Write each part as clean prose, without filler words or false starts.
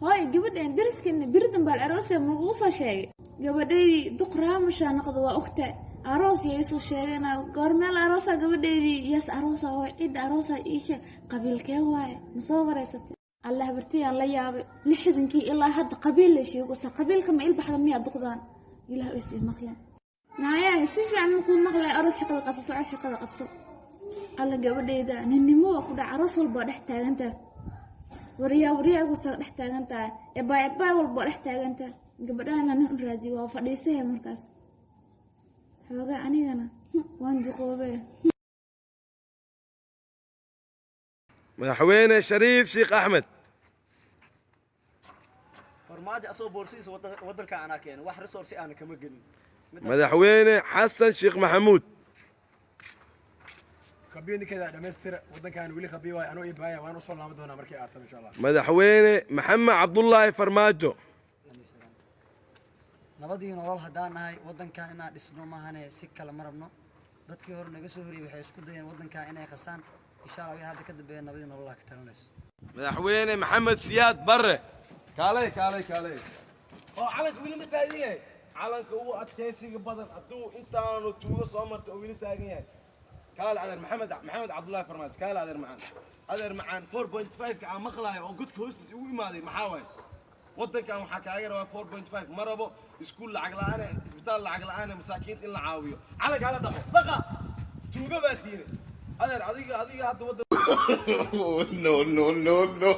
هاي قبل درس كنا بردن بالعروسة مرقوصة شيء قبل دقرا مش نقضوا وقته عروس يسوع شيء أنا قرمل عروسة قبل يس عروسة هاي عيد عروسة إيش قبل كواي مصورة ستي الله برتي الله يابي لحد كي إلا هاد قبيل ليش يقول قبيل كم إل بحد مية دقدان إلا إيش مقلة نايا يصير يعني نقول مقلة عروس شقة قفص وعش شقة قفص الله قبل إذا ننمو كده عروس والبارح تاجنته وريا وصل دح taagantahay eebay walba dhex taagantahay gabadhana nin raadi waa fadhiisay markaas xooga anigana waan duqoobay madaxweyne shariif sheekh axmed farmaajo asoo boorsiis wadanka ana keen wax resource aan kama gelin madaxweyne xasan sheekh maxamuud خبيني كذا دمستر ودن كان ولي خبي واي أنا إبايا وأنا وصل لامد هنا مركي أعتم إن شاء الله مدحوينه محمد عبد الله فرماجو نبضي نوال هدان هاي ودن كان إنا دسنو ما هني سكة لمربنا dadkii hore naga soo horiyay waxay isku dayeen wadanka inay khasaan insha Allah waxa ka dambeeyay nabadii nolol ka talanays madaxweyne maxamed siyaad barre kaalay oo calanka wili ma taagan yahay calanka uu adkeysiga badan haduu intaanu tuugo soo marto wili taagan yahay قال على محمد عبد الله فرماج قال هذا معان 4.5 كان مخلاي او قد كوست وي مادي محاول ودن كان waxa kaaga rabaa 4.5 marabo iskuul lacag la'aan isbitaal lacag la'aan masaakiin in la caawiyo calag hala dhaqa tuuga baatiine adiga hadda wadan no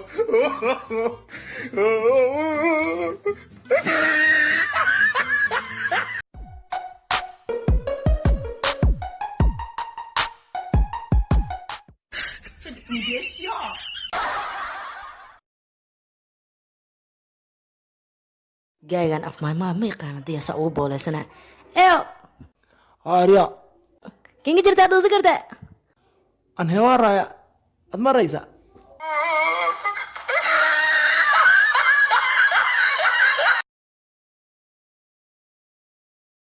جايgan af maaymaa ma yaqaan hadii asa ugu booleysana eeyo aariya kinga jirtaa dhuusi kartaa an hewaaraya ad maraysa